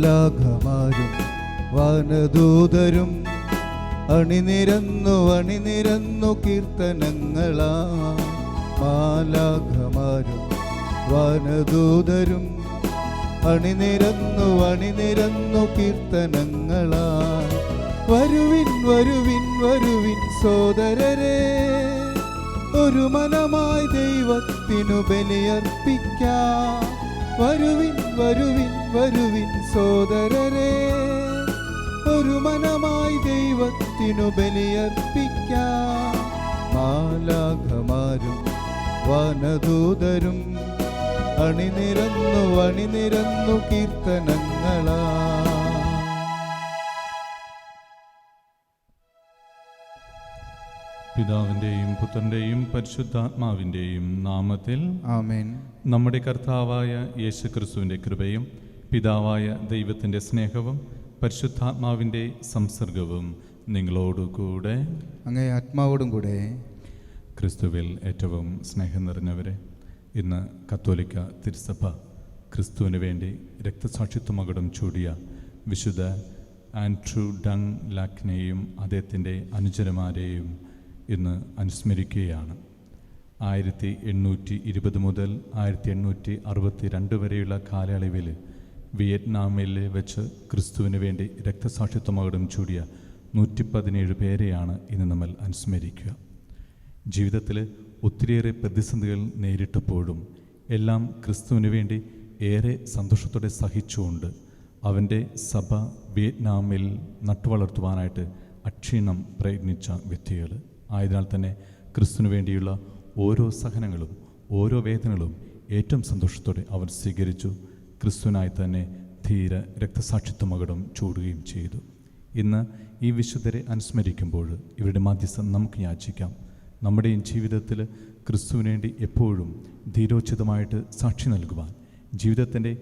മാലാഖമാരും വാനദൂതരും അണിനിരന്നു കീർത്തനങ്ങളാ. മാലാഖമാരും വാനദൂതരും അണിനിരന്നു കീർത്തനങ്ങളാ. വരുവിൻ വരുവിൻ വരുവിൻ സോദരരെ, ഒരു മനമായി ദൈവത്തിനു ബലിയർപ്പിക്കാം. വരുവിൻ വരുവിൻ വരുവിൻ സോദരരെ, ഒരു മനമായി ദൈവത്തിനു ബലിയർപ്പിക്കാം. മാലാഖമാരും വാനദൂതരും അണിനിരന്നു കീർത്തനങ്ങളാ. പിതാവിൻ്റെയും പുത്രൻ്റെയും പരിശുദ്ധാത്മാവിൻ്റെയും നാമത്തിൽ ആമേൻ. നമ്മുടെ കർത്താവായ യേശുക്രിസ്തുവിൻ്റെ കൃപയും പിതാവായ ദൈവത്തിൻ്റെ സ്നേഹവും പരിശുദ്ധാത്മാവിൻ്റെ സംസർഗവും നിങ്ങളോടുകൂടെ അങ്ങേ ആത്മാവോടും കൂടെ. ക്രിസ്തുവിൽ ഏറ്റവും സ്നേഹം നിറഞ്ഞവരെ, ഇന്ന് കത്തോലിക്ക തിരുസഭ ക്രിസ്തുവിന് വേണ്ടി രക്തസാക്ഷിത്വമകുടം ചൂടിയ വിശുദ്ധ ആൻഡ്രൂ ഡങ് ലാക്നെയും അദ്ദേഹത്തിൻ്റെ അനുചരന്മാരെയും ഇന്ന് അനുസ്മരിക്കുകയാണ്. 1820 മുതൽ 1862 വരെയുള്ള കാലയളവിൽ വിയറ്റ്നാമിൽ വെച്ച് ക്രിസ്തുവിന് വേണ്ടി രക്തസാക്ഷിത്വമകുടം ചൂടിയ 117 പേരെയാണ് ഇന്ന് നമ്മൾ അനുസ്മരിക്കുക. ജീവിതത്തിൽ ഒത്തിരിയേറെ പ്രതിസന്ധികൾ നേരിട്ടപ്പോഴും എല്ലാം ക്രിസ്തുവിന് വേണ്ടി ഏറെ സന്തോഷത്തോടെ സഹിച്ചുകൊണ്ട് അവൻ്റെ സഭ വിയറ്റ്നാമിൽ നട്ടുവളർത്തുവാനായിട്ട് അക്ഷീണം പ്രയത്നിച്ച വ്യക്തികൾ ആയതിനാൽ തന്നെ ക്രിസ്തുവിന് വേണ്ടിയുള്ള ഓരോ സഹനങ്ങളും ഓരോ വേദനകളും ഏറ്റവും സന്തോഷത്തോടെ അവർ സ്വീകരിച്ചു. ക്രിസ്തുവിനായി തന്നെ ധീര രക്തസാക്ഷിത്വമകുടം ചൂടുകയും ചെയ്തു. ഇന്ന് ഈ വിശുദ്ധരെ അനുസ്മരിക്കുമ്പോൾ ഇവരുടെ മധ്യസ്ഥം നമുക്ക് യാചിക്കാം. നമ്മുടെയും ജീവിതത്തിൽ ക്രിസ്തുവിന് വേണ്ടി എപ്പോഴും ധീരോചിതമായിട്ട് സാക്ഷി നൽകുവാൻ, ജീവിതത്തിൻ്റെ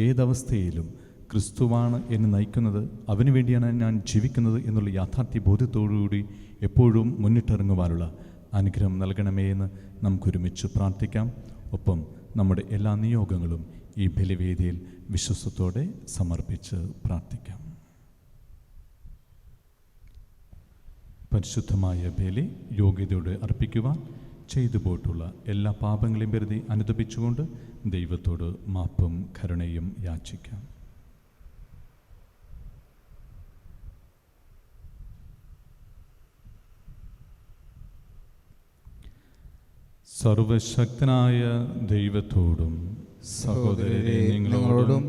ഏതവസ്ഥയിലും ക്രിസ്തുവാണ് എന്നെ നയിക്കുന്നത്, അവന് വേണ്ടിയാണ് ഞാൻ ജീവിക്കുന്നത് എന്നുള്ള യാഥാർത്ഥ്യ ബോധ്യത്തോടുകൂടി എപ്പോഴും മുന്നിട്ടിറങ്ങുവാനുള്ള അനുഗ്രഹം നൽകണമേ എന്ന് നമുക്കൊരുമിച്ച് പ്രാർത്ഥിക്കാം. ഒപ്പം നമ്മുടെ എല്ലാ നിയോഗങ്ങളും ഈ ബലിവേദിയിൽ വിശ്വാസത്തോടെ സമർപ്പിച്ച് പ്രാർത്ഥിക്കാം. പരിശുദ്ധമായ ബലി യോഗ്യതയോടെ അർപ്പിക്കുവാൻ ചെയ്തു പോയിട്ടുള്ള എല്ലാ പാപങ്ങളെയും കരുതി അനുതപിച്ചുകൊണ്ട് ദൈവത്തോട് മാപ്പും കരുണയും യാചിക്കാം. സർവശക്തനായ ദൈവത്തോടും സഹോദരരെ നിങ്ങളോടും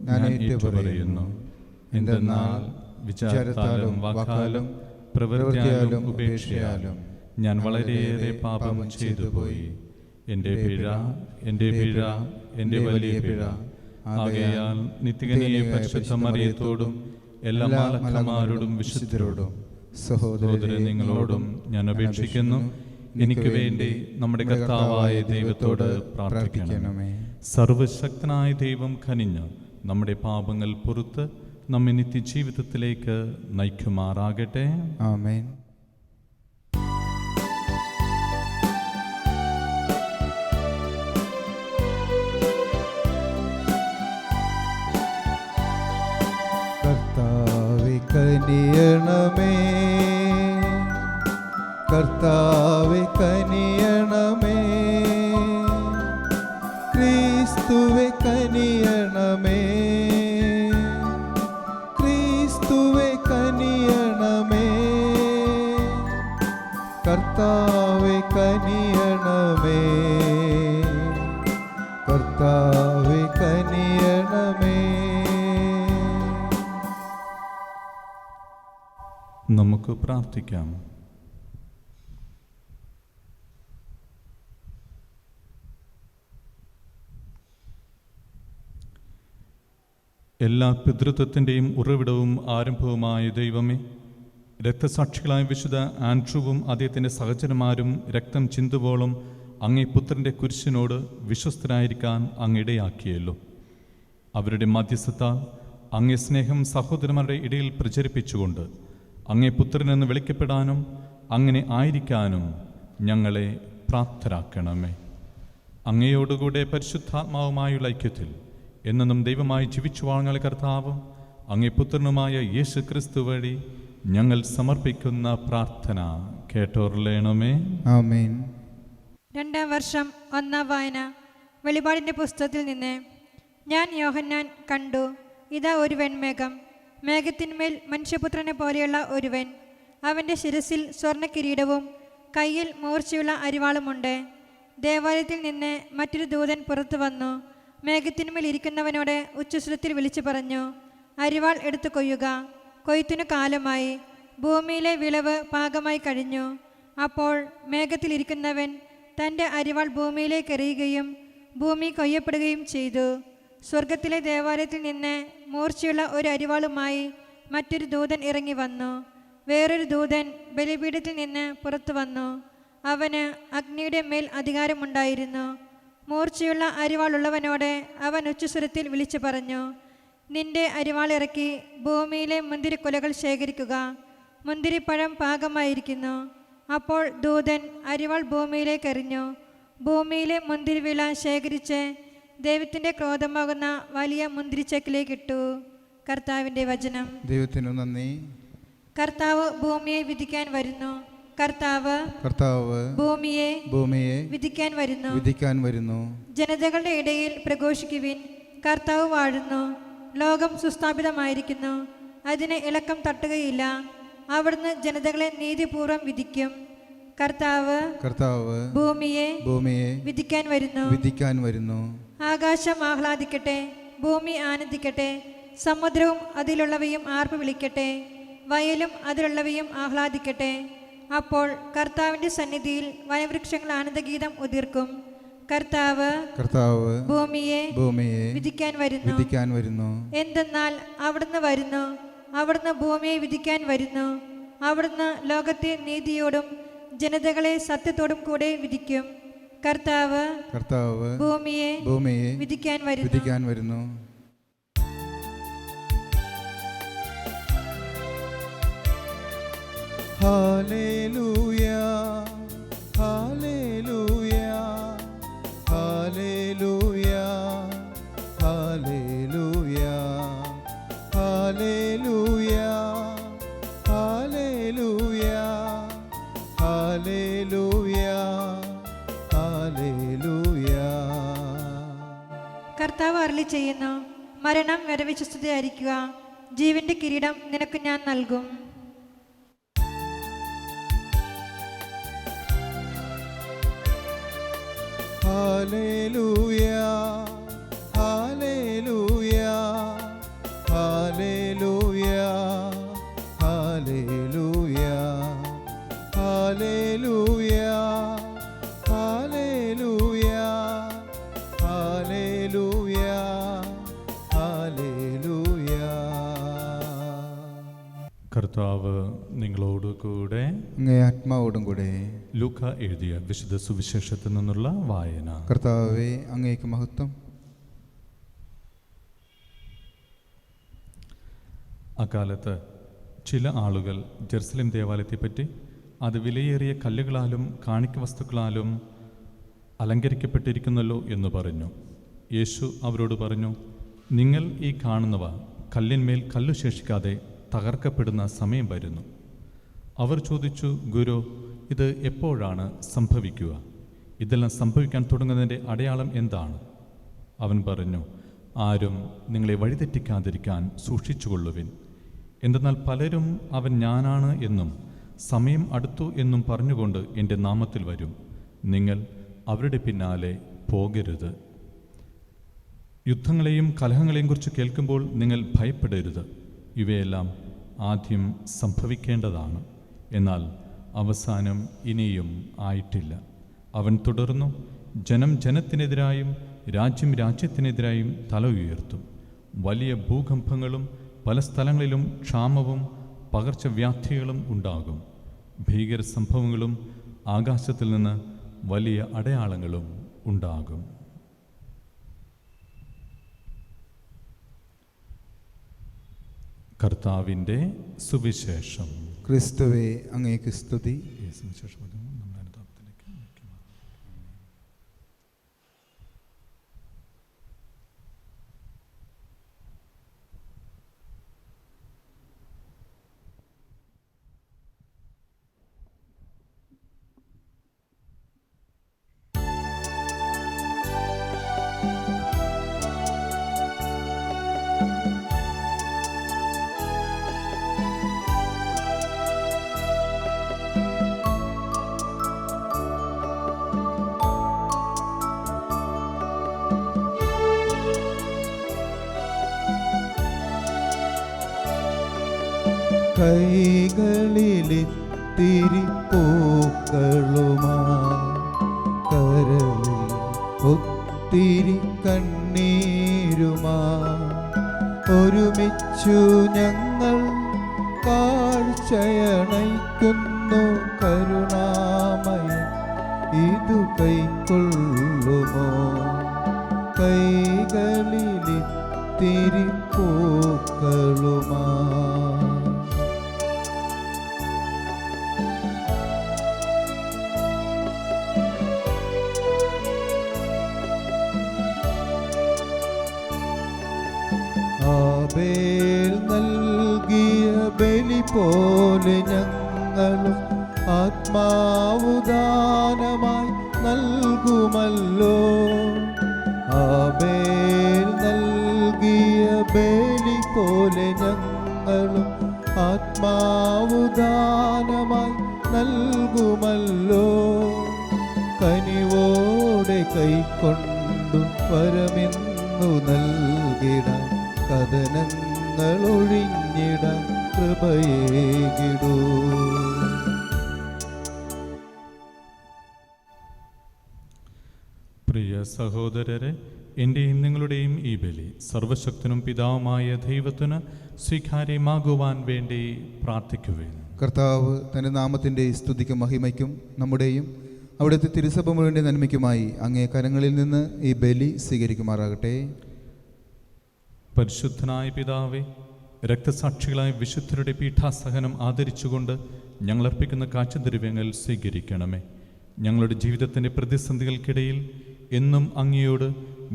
ഞാൻ ഏറ്റുപറയുന്നു, എന്തെന്നാൽ വിചാരത്താലും വാക്കാലും പ്രവൃത്തിയാലും ഉപേക്ഷയാലും ഞാൻ വളരെയേറെ പാപം ചെയ്തു പോയി. എൻ്റെ പിഴ എൻ്റെ വലിയ പിഴ. ആകയാൽ നിത്യകന്യയെ പരിശുദ്ധ മറിയത്തോടും എല്ലാ മാലാഖമാരോടും വിശുദ്ധരോടും സഹോദരരെ നിങ്ങളോടും ഞാൻ അപേക്ഷിക്കുന്നു, എനിക്ക് വേണ്ടി നമ്മുടെ കർത്താവായ ദൈവത്തോട് പ്രാർത്ഥിക്കണമേ. സർവശക്തനായ ദൈവം കനിഞ്ഞ് നമ്മുടെ പാപങ്ങൾ പുറത്ത് നമ്മെ നിത്യജീവിതത്തിലേക്ക് നയിക്കുമാറാകട്ടെ. ആമേൻ. കർത്താവേ കനിയണമേ, കർത്താവേ കനിയണമേ, ക്രിസ്തുവേ കനിയണമേ, ക്രിസ്തുവേ കനിയണമേ, കർത്താവേ കനിയണമേ, കർത്താവേ കനിയണമേ. നമുക്ക് പ്രാർത്ഥിക്കാം. എല്ലാ പിതൃത്വത്തിൻ്റെയും ഉറവിടവും ആരംഭവുമായ ദൈവമേ, രക്തസാക്ഷികളായ വിശുദ്ധ ആൻഡ്രൂവും അദ്ദേഹത്തിൻ്റെ സഹചരന്മാരും രക്തം ചിന്തുവോളം അങ്ങേ പുത്രൻ്റെ കുരിശിനോട് വിശ്വസ്തരായിരിക്കാൻ അങ്ങിടയാക്കിയല്ലോ. അവരുടെ മധ്യസ്ഥത്താൽ അങ്ങേ സ്നേഹം സഹോദരന്മാരുടെ ഇടയിൽ പ്രചരിപ്പിച്ചുകൊണ്ട് അങ്ങേ പുത്രനെന്ന് വിളിക്കപ്പെടാനും അങ്ങനെ ആയിരിക്കാനും ഞങ്ങളെ പ്രാപ്തരാക്കണമേ. അങ്ങയോടുകൂടെ പരിശുദ്ധാത്മാവുമായുള്ള ഐക്യത്തിൽ എന്നും ദൈവമായി ജീവിച്ചു വാഴുന്ന കർത്താവും അങ്ങേ പുത്രനുമായ യേശു ക്രിസ്തു വഴി ഞങ്ങൾ സമർപ്പിക്കുന്ന പ്രാർത്ഥന കേട്ടോർലേണമേ. ആമേൻ. രണ്ടാം വർഷം ഒന്നാം വായന. വെളിപാടിൻ്റെ പുസ്തകത്തിൽ നിന്ന്. ഞാൻ യോഹന്നാൻ കണ്ടു, ഇതാ ഒരു വെൺമേഘം, മേഘത്തിന്മേൽ മനുഷ്യപുത്രനെ പോലെയുള്ള ഒരുവൻ. അവൻ്റെ ശിരസിൽ സ്വർണ്ണ കിരീടവും കയ്യിൽ മൂർച്ചയുള്ള അരിവാളുമുണ്ട്. ദേവാലയത്തിൽ നിന്ന് മറ്റൊരു ദൂതൻ പുറത്തു വന്നു. മേഘത്തിന്മേൽ ഇരിക്കുന്നവനോട് ഉച്ചസ്വരത്തിൽ വിളിച്ചു പറഞ്ഞു, അരിവാൾ എടുത്തു കൊയ്യുക, കൊയ്ത്തിനു കാലമായി, ഭൂമിയിലെ വിളവ് പാകമായി കഴിഞ്ഞു. അപ്പോൾ മേഘത്തിലിരിക്കുന്നവൻ തൻ്റെ അരിവാൾ ഭൂമിയിലേക്ക് എറിയുകയും ഭൂമി കൊയ്യപ്പെടുകയും ചെയ്തു. സ്വർഗത്തിലെ ദേവാലയത്തിൽ നിന്ന് മൂർച്ചയുള്ള ഒരു അരിവാളുമായി മറ്റൊരു ദൂതൻ ഇറങ്ങി വന്നു. വേറൊരു ദൂതൻ ബലിപീഠത്തിൽ നിന്ന് പുറത്തു വന്നു. അവന് അഗ്നിയുടെ മേൽ അധികാരമുണ്ടായിരുന്നു. മൂർച്ചയുള്ള അരിവാളുള്ളവനോട് അവൻ ഉച്ചസ്വരത്തിൽ വിളിച്ചു പറഞ്ഞു, നിന്റെ അരിവാളിറക്കി ഭൂമിയിലെ മുന്തിരിക്കുലകൾ ശേഖരിക്കുക, മുന്തിരിപ്പഴം പാകമായിരിക്കുന്നു. അപ്പോൾ ദൂതൻ അരിവാൾ ഭൂമിയിലേക്ക് എറിഞ്ഞു. ഭൂമിയിലെ മുന്തിരിവിള ശേഖരിച്ച് ദൈവത്തിൻ്റെ ക്രോധമാകുന്ന വലിയ മുന്തിരിച്ചക്കിലേക്കിട്ടു. കർത്താവിൻ്റെ വചനം. ദൈവത്തിനു നന്ദി. കർത്താവ് ഭൂമിയെ വിധിക്കാൻ വരുന്നു. കർത്താവ് ഭൂമിയെ വിധിക്കാൻ വരുന്നു. ജനതകളുടെ ഇടയിൽ പ്രഘോഷിക്കുവിൻ, കർത്താവ് വാഴുന്നു. ലോകം സുസ്ഥാപിതമായിരിക്കുന്നു, അതിന് ഇളക്കം തട്ടുകയില്ല. അവിടുന്ന് ജനതകളെ നീതിപൂർവം വിധിക്കും. കർത്താവ് ഭൂമിയെ വിധിക്കാൻ വരുന്നു. ആകാശം ആഹ്ലാദിക്കട്ടെ, ഭൂമി ആനന്ദിക്കട്ടെ, സമുദ്രവും അതിലുള്ളവയും ആർപ്പ് വിളിക്കട്ടെ, വയലും അതിലുള്ളവയും ആഹ്ലാദിക്കട്ടെ. അപ്പോൾ കർത്താവിൻ്റെ സന്നിധിയിൽ വനവൃക്ഷങ്ങൾ ആനന്ദഗീതം ഉതിർക്കും. കർത്താവ് ഭൂമിയെ വിധിക്കാൻ വരുന്നു. എന്തെന്നാൽ അവിടുന്ന് ഭൂമിയെ വിധിക്കാൻ വരുന്നു. അവിടുന്ന് ലോകത്തെ നീതിയോടും ജനതകളെ സത്യത്തോടും കൂടെ വിധിക്കും. കർത്താവ് ഭൂമിയെ വിധിക്കാൻ വരുന്നു. Hallelujah, hallelujah, hallelujah, hallelujah, hallelujah, hallelujah, hallelujah, hallelujah. കർത്താവ് അരുളി ചെയ്യുന്നു, മരണം വരെ വിശ്വസ്തയായിരിക്കുക, ജീവന്റെ കിരീടം നിനക്ക് ഞാൻ നൽകും. Hallelujah, hallelujah, hallelujah, hallelujah, hallelujah, hallelujah, hallelujah, hallelujah. കർത്താവ് നിങ്ങളോട് കൂടെ, അങ്ങേ ആത്മാവോടും കൂടെ. ലൂക്ക എഴുതിയ വിശുദ്ധ സുവിശേഷത്തിൽ നിന്നുള്ള വായന. കർത്താവേ, അങ്ങേക്ക് മഹത്വം. അക്കാലത്ത് ചില ആളുകൾ ജെറുസലേം ദേവാലയത്തെപ്പറ്റി അത് വിലയേറിയ കല്ലുകളാലും കാണിക്ക വസ്തുക്കളാലും അലങ്കരിക്കപ്പെട്ടിരിക്കുന്നല്ലോ എന്ന് പറഞ്ഞു. യേശു അവരോട് പറഞ്ഞു, നിങ്ങൾ ഈ കാണുന്നവ കല്ലിന്മേൽ കല്ലു ശേഷിക്കാതെ തകർക്കപ്പെടുന്ന സമയം വരുന്നു. അവർ ചോദിച്ചു, ഗുരു, ഇത് എപ്പോഴാണ് സംഭവിക്കുക? ഇതെല്ലാം സംഭവിക്കാൻ തുടങ്ങുന്നതിൻ്റെ അടയാളം എന്താണ്? അവൻ പറഞ്ഞു, ആരും നിങ്ങളെ വഴിതെറ്റിക്കാതിരിക്കാൻ സൂക്ഷിച്ചുകൊള്ളുവിൻ. എന്തെന്നാൽ പലരും അവൻ ഞാനാണ് എന്നും സമയം അടുത്തു എന്നും പറഞ്ഞുകൊണ്ട് എൻ്റെ നാമത്തിൽ വരും. നിങ്ങൾ അവരുടെ പിന്നാലെ പോകരുത്. യുദ്ധങ്ങളെയും കലഹങ്ങളെയും കുറിച്ച് കേൾക്കുമ്പോൾ നിങ്ങൾ ഭയപ്പെടരുത്. ഇവയെല്ലാം ആദ്യം സംഭവിക്കേണ്ടതാണ്, എന്നാൽ അവസാനം ഇനിയും ആയിട്ടില്ല. അവൻ തുടർന്നു, ജനം ജനത്തിനെതിരായും രാജ്യം രാജ്യത്തിനെതിരായും തല ഉയർത്തും. വലിയ ഭൂകമ്പങ്ങളും പല സ്ഥലങ്ങളിലും ക്ഷാമവും പകർച്ചവ്യാധികളും ഉണ്ടാകും. ഭീകര സംഭവങ്ങളും ആകാശത്തിൽ നിന്ന് വലിയ അടയാളങ്ങളും ഉണ്ടാകും. കർത്താവിൻ്റെ സുവിശേഷം. ക്രിസ്തുവേ, അങ്ങേക്ക് സ്തുതി. കൈകളിലിത്തിരി പൂക്കളുമാ കരളിൽ ഒത്തിരി കണ്ണീരുമാ ഒരുമിച്ചു ഞങ്ങൾ കാഴ്ചയണയ്ക്കുന്നു കരുണാമയ ഇതു കൈക്കൊള്ളുമോ കൈകളിലിത്തിരി പൂക്കളുമാ. ആബേൽ നൽകിയ ബലി പോലെ ഞങ്ങളും ആത്മാവുദാനമായി നൽകുമല്ലോ. ആബേൽ നൽകിയ ബലി പോലെ ഞങ്ങളും ആത്മാവുദാനമായി നൽകുമല്ലോ. കനിവോടെ കൈക്കൊണ്ടു പരമെന്നു നൽകിടാൻ കഥനങ്ങളൊഴിഞ്ഞിടാൻ കൃപയേകിടൂ. പ്രിയ സഹോദരരെ, എൻ്റെയും നിങ്ങളുടെയും ഈ ബലി സർവശക്തനും പിതാവുമായ ദൈവത്തിന് സ്വീകാര്യമാകുവാൻ വേണ്ടി പ്രാർത്ഥിക്കുവേൻ. കർത്താവ് തൻ്റെ നാമത്തിൻ്റെ സ്തുതിക്കും മഹിമയ്ക്കും നമ്മുടെയും അവിടുത്തെ തിരുസഭ മുഴുവൻ്റെ നന്മയ്ക്കുമായി അങ്ങേ കരങ്ങളിൽ നിന്ന് ഈ ബലി സ്വീകരിക്കുമാറാകട്ടെ. പരിശുദ്ധനായ പിതാവേ, രക്തസാക്ഷികളായ വിശുദ്ധരുടെ പീഠാസഹനം ആദരിച്ചുകൊണ്ട് ഞങ്ങൾ അർപ്പിക്കുന്ന കാഴ്ചദ്രവ്യങ്ങൾ സ്വീകരിക്കണമേ. ഞങ്ങളുടെ ജീവിതത്തിൻ്റെ പ്രതിസന്ധികൾക്കിടയിൽ എന്നും അങ്ങയോട്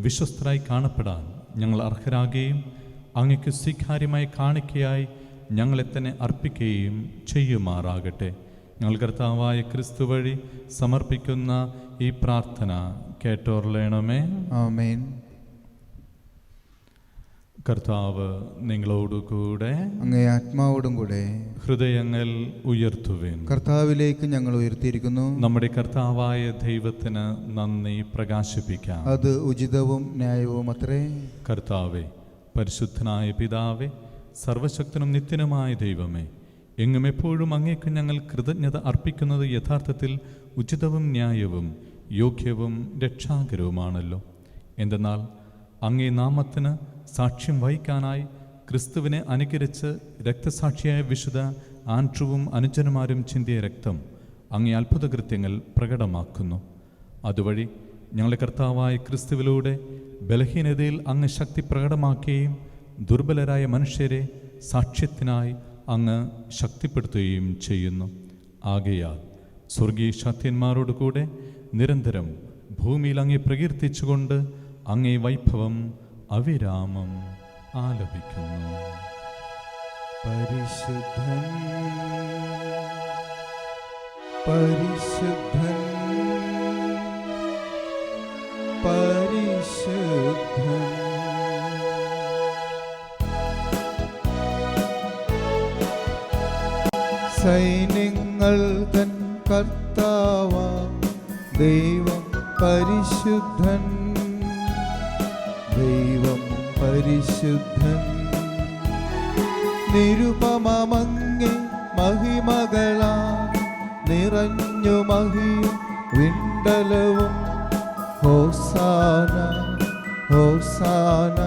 വിശ്വസ്തരായി കാണപ്പെടാൻ ഞങ്ങൾ അർഹരാകുകയും അങ്ങയ്ക്ക് സ്വീകാര്യമായ കാണിക്കയായി ഞങ്ങളെ തന്നെ അർപ്പിക്കുകയും ചെയ്യുമാറാകട്ടെ. ഞങ്ങൾ കർത്താവായ ക്രിസ്തു വഴി സമർപ്പിക്കുന്ന ഈ പ്രാർത്ഥന കേട്ടോർലേണമേ. ആമേൻ. കർത്താവ് നിങ്ങളോടുകൂടെ അങ്ങേ ആത്മാവോടും കൂടെ ഹൃദയങ്ങൾ ഉയർത്തുവേൻ. കർത്താവിലേക്ക് ഞങ്ങൾ ഉയർത്തിയിരിക്കുന്നു. നമ്മുടെ കർത്താവായ ദൈവത്തിന് നന്ദി പ്രകാശിപ്പിക്കാം. അത് ഉചിതവും ന്യായവും അത്രേ. കർത്താവെ, പരിശുദ്ധനായ പിതാവേ, സർവശക്തനും നിത്യനുമായ ദൈവമേ, എങ്ങും എപ്പോഴും അങ്ങേക്ക് ഞങ്ങൾ കൃതജ്ഞത അർപ്പിക്കുന്നത് യഥാർത്ഥത്തിൽ ഉചിതവും ന്യായവും യോഗ്യവും രക്ഷാകരവുമാണല്ലോ. എന്തെന്നാൽ അങ്ങേ നാമത്തിന് സാക്ഷ്യം വഹിക്കാനായി ക്രിസ്തുവിനെ അനുകരിച്ച് രക്തസാക്ഷിയായ വിശുദ്ധ ആൻഡ്രുവും അനുജന്മാരും ചിന്തിയ രക്തം അങ്ങേ അത്ഭുതകൃത്യങ്ങൾ പ്രകടമാക്കുന്നു. അതുവഴി ഞങ്ങളുടെ കർത്താവായ ക്രിസ്തുവിലൂടെ ബലഹീനതയിൽ അങ്ങ് ശക്തി പ്രകടമാക്കുകയും ദുർബലരായ മനുഷ്യരെ സാക്ഷ്യത്തിനായി അങ്ങ് ശക്തിപ്പെടുത്തുകയും ചെയ്യുന്നു. ആകയാൽ സ്വർഗീയ ശക്തിന്മാരോട് കൂടെ നിരന്തരം ഭൂമിയിൽ അങ്ങേ പ്രകീർത്തിച്ചുകൊണ്ട് അങ്ങേ വൈഭവം അവിരാമം ആലപിക്കുന്നു. പരിശുദ്ധൻ പരിശുദ്ധൻ പരിശുദ്ധൻ സൈന്യങ്ങൾ തൻ കർത്താവാ ദൈവം പരിശുദ്ധൻ ദൈവം പരിശുദ്ധൻ. നിരുപമങ്ങേ മഹിമകളാ നിറഞ്ഞു മഹിയും വിണ്ടലവും. ഹോസാന ഹോസാന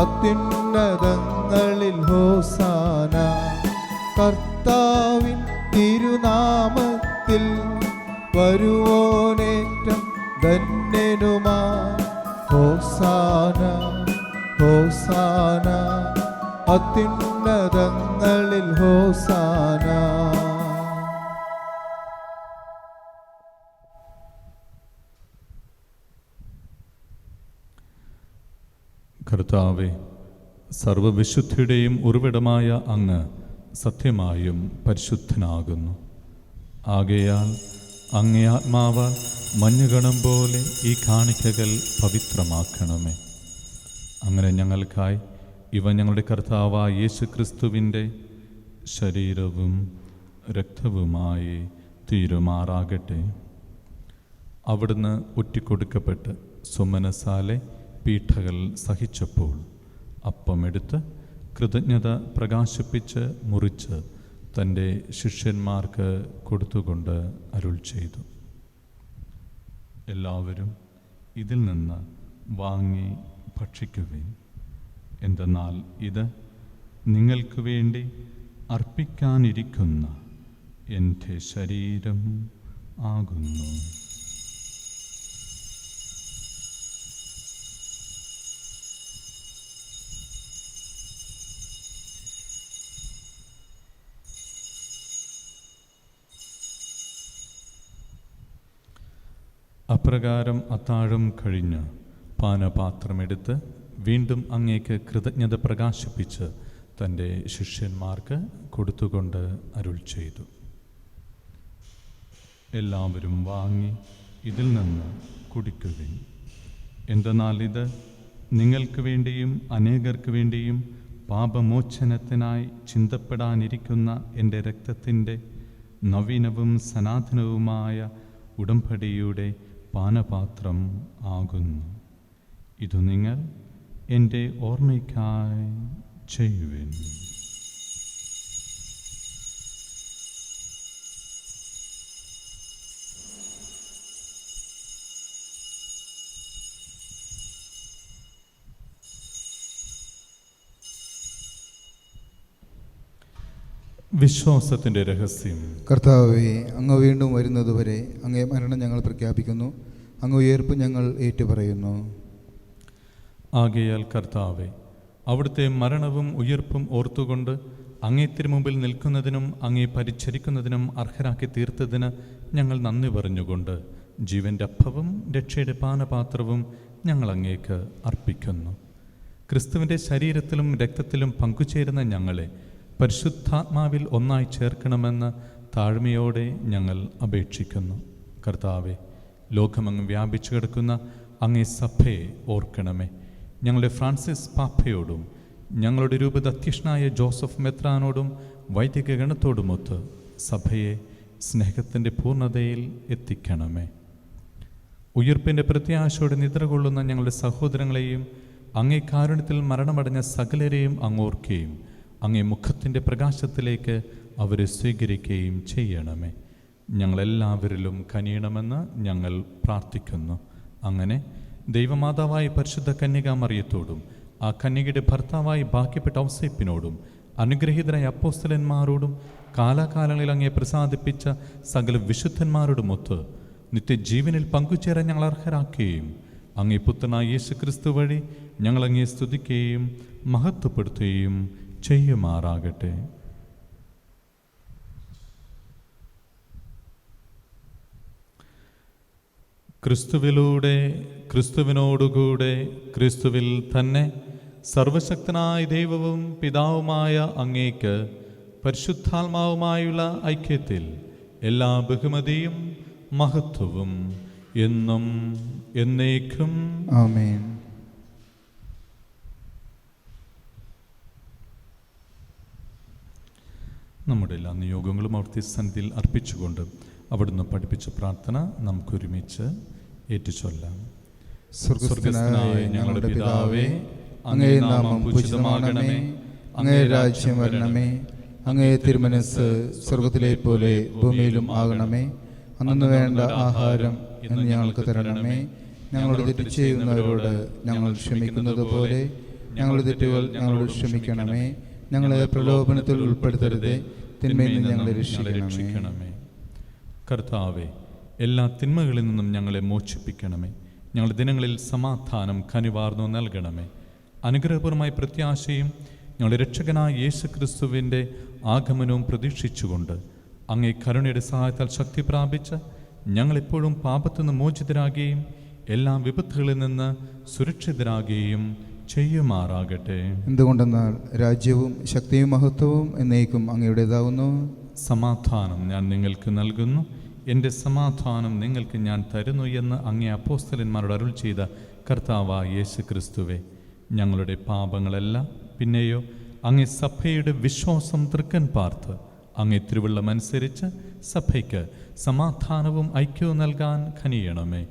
അത്യുന്നതങ്ങളിൽ ഹോസാന. കർത്താവിൻ തിരുനാമത്തിൽ വരുവോനേറ്റം ധന്യനുമാ. ഹോസാന ഹോസാന അത്യുന്നതങ്ങളിൽ ഹോസാന. കർത്താവെ, സർവവിശുദ്ധിയുടെയും ഉറവിടമായ അങ്ങ് സത്യമായും പരിശുദ്ധനാകുന്നു. ആകയാൽ അങ്ങേ ആത്മാവാൽ മഞ്ഞുകണം പോലെ ഈ കാണിക്കകൾ പവിത്രമാക്കണമേ. അങ്ങനെ ഞങ്ങൾക്കായി ഇവ ഞങ്ങളുടെ കർത്താവായ യേശു ക്രിസ്തുവിൻ്റെ ശരീരവും രക്തവുമായി തീരുമാറാകട്ടെ. അവിടുന്ന് ഒറ്റിക്കൊടുക്കപ്പെട്ട് സുമനസാലെ പീഠകൾ സഹിച്ചപ്പോൾ അപ്പമെടുത്ത് കൃതജ്ഞത പ്രകാശിപ്പിച്ച് മുറിച്ച് തൻ്റെ ശിഷ്യന്മാർക്ക് കൊടുത്തുകൊണ്ട് അരുൾ ചെയ്തു, എല്ലാവരും ഇതിൽ നിന്ന് വാങ്ങി ഭക്ഷിക്കുവിൻ. എന്തെന്നാൽ ഇത് നിങ്ങൾക്ക് വേണ്ടി അർപ്പിക്കാനിരിക്കുന്ന എൻ്റെ ശരീരം ആകുന്നു. അപ്രകാരം അത്താഴം കഴിഞ്ഞ് പാനപാത്രമെടുത്ത് വീണ്ടും അങ്ങേക്ക് കൃതജ്ഞത പ്രകാശിപ്പിച്ച് തൻ്റെ ശിഷ്യന്മാർക്ക് കൊടുത്തുകൊണ്ട് അരുൾ ചെയ്തു, എല്ലാവരും വാങ്ങി ഇതിൽ നിന്ന് കുടിക്കുവിൻ. എന്തെന്നാൽ ഇത് നിങ്ങൾക്ക് വേണ്ടിയും അനേകർക്ക് വേണ്ടിയും പാപമോചനത്തിനായി ചിന്തപ്പെടാനിരിക്കുന്ന എൻ്റെ രക്തത്തിൻ്റെ നവീനവും സനാതനവുമായ ഉടമ്പടിയുടെ പാനപാത്രം ആകുന്നു. ഇതു നിങ്ങൾ എൻ്റെ ഓർമ്മയ്ക്കായി ചെയ്യുവിൻ. വിശ്വാസത്തിൻ്റെ രഹസ്യം. കർത്താവേ, അങ്ങ് വീണ്ടും വരുന്നതുവരെ അങ്ങേ മരണം ഞങ്ങൾ പ്രഖ്യാപിക്കുന്നു, അങ്ങ് ഉയർപ്പ് ഞങ്ങൾ ഏറ്റുപറയുന്നു. ആകയാൽ കർത്താവേ, അവിടുത്തെ മരണവും ഉയർപ്പും ഓർത്തുകൊണ്ട് അങ്ങേ തിരുമുമ്പിൽ നിൽക്കുന്നതിനും അങ്ങേ പരിചരിക്കുന്നതിനും അർഹരാക്കി തീർത്തതിന് ഞങ്ങൾ നന്ദി പറഞ്ഞുകൊണ്ട് ജീവൻ്റെ അപ്പവും രക്ഷയുടെ പാനപാത്രവും ഞങ്ങൾ അങ്ങേക്ക് അർപ്പിക്കുന്നു. ക്രിസ്തുവിൻ്റെ ശരീരത്തിലും രക്തത്തിലും പങ്കുചേരുന്ന ഞങ്ങളെ പരിശുദ്ധാത്മാവിൽ ഒന്നായി ചേർക്കണമെന്ന് താഴ്മയോടെ ഞങ്ങൾ അപേക്ഷിക്കുന്നു. കർത്താവെ, ലോകമെങ്ങും വ്യാപിച്ചു കിടക്കുന്ന അങ്ങേ സഭയെ ഓർക്കണമേ. ഞങ്ങളുടെ ഫ്രാൻസിസ് പാപ്പയോടും ഞങ്ങളുടെ രൂപത അധ്യക്ഷനായ ജോസഫ് മെത്രാനോടും വൈദിക ഗണത്തോടുമൊത്ത് സഭയെ സ്നേഹത്തിൻ്റെ പൂർണ്ണതയിൽ എത്തിക്കണമേ. ഉയിർപ്പിൻ്റെ പ്രത്യാശയോടെ നിദ്ര കൊള്ളുന്ന ഞങ്ങളുടെ സഹോദരങ്ങളെയും അങ്ങേ കാരുണ്യത്തിൽ മരണമടഞ്ഞ സകലരെയും അങ്ങോർക്കുകയും അങ്ങേ മുഖത്തിൻ്റെ പ്രകാശത്തിലേക്ക് അവരെ സ്വീകരിക്കുകയും ചെയ്യണമേ. ഞങ്ങളെല്ലാവരിലും കനിയണമെന്ന് ഞങ്ങൾ പ്രാർത്ഥിക്കുന്നു. അങ്ങനെ ദൈവമാതാവായ പരിശുദ്ധ കന്യകാമറിയത്തോടും ആ കന്യകയുടെ ഭർത്താവായി ഭാഗ്യപ്പെട്ട ഔസേപ്പിനോടും അനുഗ്രഹീതരായ അപ്പോസ്തലന്മാരോടും കാലാകാലങ്ങളിൽ അങ്ങേ പ്രസാദിപ്പിച്ച സകല വിശുദ്ധന്മാരോടുമൊത്ത് നിത്യജീവനിൽ പങ്കുചേരാൻ ഞങ്ങൾ അർഹരാക്കുകയും അങ്ങേ പുത്രനായ യേശുക്രിസ്തു വഴി ഞങ്ങളങ്ങേ സ്തുതിക്കുകയും മഹത്വപ്പെടുത്തുകയും ചെയ്യുമാറാകട്ടെ. ക്രിസ്തുവിലൂടെ, ക്രിസ്തുവിനോടുകൂടെ, ക്രിസ്തുവിൽ തന്നെ സർവശക്തനായ ദൈവവും പിതാവുമായ അങ്ങേക്ക് പരിശുദ്ധാത്മാവുമായുള്ള ഐക്യത്തിൽ എല്ലാ ബഹുമതിയും മഹത്വവും എന്നും എന്നേക്കും ആമേൻ. നമ്മുടെ എല്ലാ നിയോഗങ്ങളും അവിടുത്തെ സന്നിധിയിൽ അർപ്പിച്ചുകൊണ്ട് അവിടുന്ന് പഠിപ്പിച്ച പ്രാർത്ഥന നമുക്കൊരുമിച്ച് ഏറ്റുചൊല്ലാം. സ്വർഗസ്ഥനായ ഞങ്ങളുടെ പിതാവേ, അങ്ങേ നാമം പൂജിതമാകണമേ, അങ്ങേ രാജ്യം വരണമേ, അങ്ങേ തിരുമനസ്സ് സ്വർഗത്തിലെ പോലെ ഭൂമിയിലും ആകണമേ. അന്നു വേണ്ട ആഹാരം ഇന്ന് ഞങ്ങൾക്ക് തരണമേ. ഞങ്ങളുടെ തെറ്റ് ചെയ്യുന്നവരോട് ഞങ്ങൾ ക്ഷമിക്കുന്നത് പോലെ ഞങ്ങളുടെ തെറ്റുകൾ ഞങ്ങളോട് ക്ഷമിക്കണമേ. ഞങ്ങളെ പ്രലോഭനത്തിൽ ഉൾപ്പെടുത്തരുതേ, തിന്മയിൽ നിന്ന് ഞങ്ങളെ രക്ഷിക്കണമേ. കർത്താവേ, എല്ലാ തിന്മകളിൽ നിന്നും ഞങ്ങളെ മോചിപ്പിക്കണമേ. ഞങ്ങളുടെ ദിനങ്ങളിൽ സമാധാനം കനിവാർന്നു നൽകണമേ. അനുഗ്രഹപൂർവമായ പ്രത്യാശയും ഞങ്ങളുടെ രക്ഷകനായ യേശുക്രിസ്തുവിൻ്റെ ആഗമനവും പ്രതീക്ഷിച്ചുകൊണ്ട് അങ്ങേ കരുണയുടെ സഹായത്താൽ ശക്തി പ്രാപിച്ച് ഞങ്ങളെപ്പോഴും പാപത്തു നിന്ന് മോചിതരാകുകയും എല്ലാ വിപത്തുകളിൽ നിന്ന് സുരക്ഷിതരാകുകയും ചെയ്യുമാറാകട്ടെ. എന്തുകൊണ്ടെന്നാൽ രാജ്യവും ശക്തിയും മഹത്വവും എന്നേക്കും അങ്ങയുടേതാവുന്നു. സമാധാനം ഞാൻ നിങ്ങൾക്ക് നൽകുന്നു, എൻ്റെ സമാധാനം നിങ്ങൾക്ക് ഞാൻ തരുന്നു എന്ന് അങ്ങേ അപ്പോസ്തലന്മാരോട് അരുൾ ചെയ്ത കർത്താവായ യേശുക്രിസ്തുവേ, ഞങ്ങളുടെ പാപങ്ങളെല്ലാം പിന്നെയോ അങ്ങേ സഭയുടെ വിശ്വാസം തൃക്കൻ പാർത്ത് അങ്ങേ തിരുവള്ളമനുസരിച്ച് സഭയ്ക്ക് സമാധാനവും ഐക്യവും നൽകാൻ കനിയണമേ.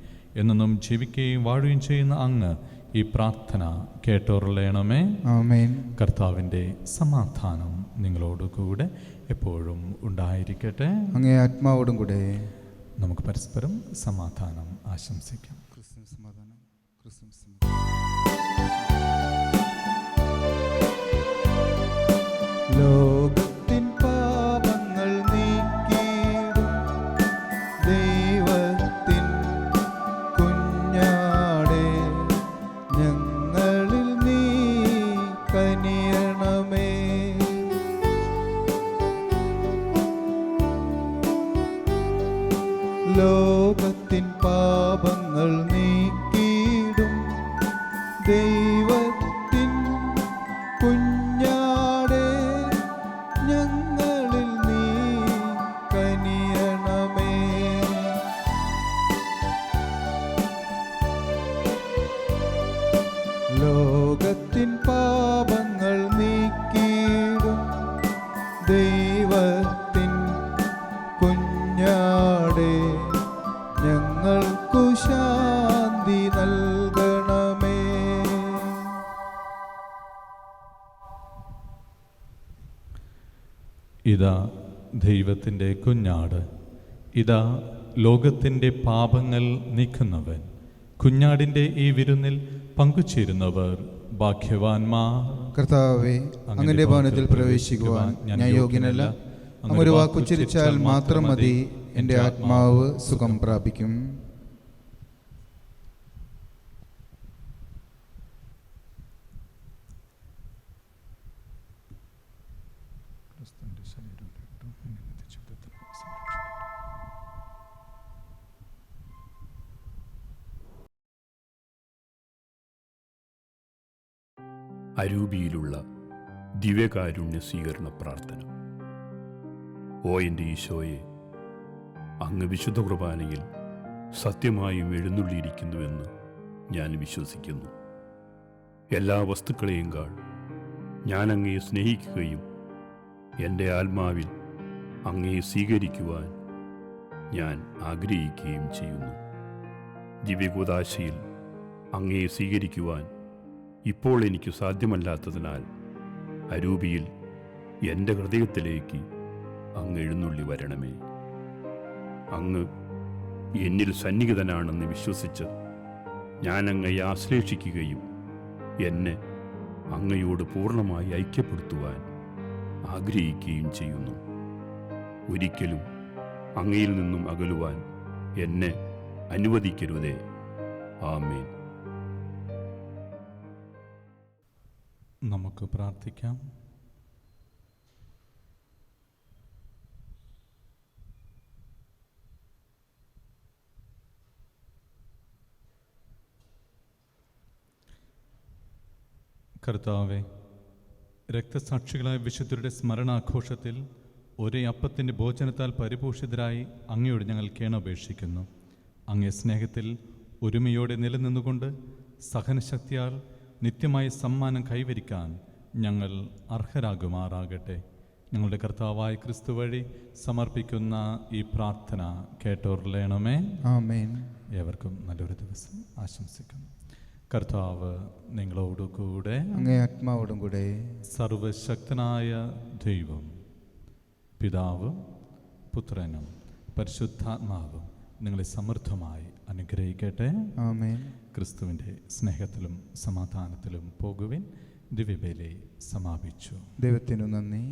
എന്നും ജീവിക്കുകയും വാഴുകയും ചെയ്യുന്ന അങ്ങ് ഈ പ്രാർത്ഥന കേട്ടോർലേണമേ. ആമേൻ. കർത്താവിൻ്റെ സമാധാനം നിങ്ങളോടുകൂടെ എപ്പോഴും ഉണ്ടായിരിക്കട്ടെ. അങ്ങേ ആത്മാവോടും കൂടെ. നമുക്ക് പരസ്പരം സമാധാനം ആശംസിക്കാം. ക്രിസ്ത്യൻ സമാധാനം, ക്രിസ്ത്യൻ സമാധാനം. ലോകത്തിൻ പാപങ്ങൾ നീക്കിയിടും ദൈവത്തിൻ കുഞ്ഞാടേ, ഞങ്ങളിൽ നീ കനിയണമേ. ലോകത്തിൻ പാപങ്ങൾ നീക്കിയിടും ദൈവത്തിൻ കുഞ്ഞാടേ, ഞങ്ങളിൽ നീ കനിയണമേ. ലോകത്തിൻ പാപങ്ങൾ നീക്കിയിടും ദൈവത്തിൻ കുഞ്ഞാടേ, ഞങ്ങൾക്കു ശാന്തി നൽകണമേ. ഇതാ ദൈവത്തിൻ്റെ കുഞ്ഞാട്, ഇതാ ലോകത്തിൻ്റെ പാപങ്ങൾ നീക്കുന്നവൻ. കുഞ്ഞാടിൻ്റെ ഈ വിരുന്നിൽ പങ്കുചേരുന്നവർ ഭാഗ്യവാന്മാർ. കർത്താവേ, അങ്ങയുടെ ഭവനത്തിൽ പ്രവേശിക്കുവാൻ ഞാൻ യോഗ്യനല്ല. അങ്ങ് ഒരു വാക്കുച്ചരിച്ചാൽ മാത്രം മതി, എൻ്റെ ആത്മാവ് സുഖം പ്രാപിക്കും. അരൂപിയിലുള്ള ദിവ്യകാരുണ്യ സ്വീകരണ പ്രാർത്ഥന. ഓ എൻ്റെ ഈശോയെ, അങ്ങ് വിശുദ്ധ കുർബാനയിൽ സത്യമായും എഴുന്നള്ളിയിരിക്കുന്നുവെന്ന് ഞാൻ വിശ്വസിക്കുന്നു. എല്ലാ വസ്തുക്കളെയും കാൾ ഞാൻ അങ്ങയെ സ്നേഹിക്കുകയും എൻ്റെ ആത്മാവിൽ അങ്ങയെ സ്വീകരിക്കുവാൻ ഞാൻ ആഗ്രഹിക്കുകയും ചെയ്യുന്നു. ദിവ്യകൂദാശയിൽ അങ്ങയെ സ്വീകരിക്കുവാൻ ഇപ്പോൾ എനിക്ക് സാധ്യമല്ലാത്തതിനാൽ അരൂപിയിൽ എൻ്റെ ഹൃദയത്തിലേക്ക് അങ്ങ് എഴുന്നള്ളി വരണമേ. അങ്ങ് എന്നിൽ സന്നിഹിതനാണെന്ന് വിശ്വസിച്ച് ഞാൻ അങ്ങയെ ആശ്ലേഷിക്കുകയും എന്നെ അങ്ങയോട് പൂർണ്ണമായി ഐക്യപ്പെടുത്തുവാൻ ആഗ്രഹിക്കുകയും ചെയ്യുന്നു. ഒരിക്കലും അങ്ങയിൽ നിന്നും അകലുവാൻ എന്നെ അനുവദിക്കരുതേ. ആമേൻ. നമുക്ക് പ്രാർത്ഥിക്കാം. കർത്താവെ, രക്തസാക്ഷികളായ വിശുദ്ധരുടെ സ്മരണാഘോഷത്തിൽ ഒരേ അപ്പത്തിൻ്റെ ഭോജനത്താൽ പരിപോഷിതരായി അങ്ങയോട് ഞങ്ങൾ കേണപേക്ഷിക്കുന്നു. അങ്ങേ സ്നേഹത്തിൽ ഒരുമയോടെ നിലനിന്നുകൊണ്ട് സഹനശക്തിയാൽ നിത്യമായ സമ്മാനം കൈവരിക്കാൻ ഞങ്ങൾ അർഹരാകുമാറാകട്ടെ. ഞങ്ങളുടെ കർത്താവായ ക്രിസ്തു വഴി സമർപ്പിക്കുന്ന ഈ പ്രാർത്ഥന കേട്ടോർലേണമേ. ആമേൻ. ഏവർക്കും നല്ലൊരു ദിവസം ആശംസിക്കുന്നു. കർത്താവ് നിങ്ങളോടുകൂടെ. അങ്ങേ ആത്മാവോടും കൂടെ. സർവശക്തനായ ദൈവം പിതാവും പുത്രനും പരിശുദ്ധാത്മാവും നിങ്ങളെ സമൃദ്ധമായി അനുഗ്രഹിക്കട്ടെ. ആമേൻ. ക്രിസ്തുവിൻ്റെ സ്നേഹത്തിലും സമാധാനത്തിലും പോകുവിൻ. ദിവ്യബലി സമാപിച്ചു. ദൈവത്തിനു നന്ദി.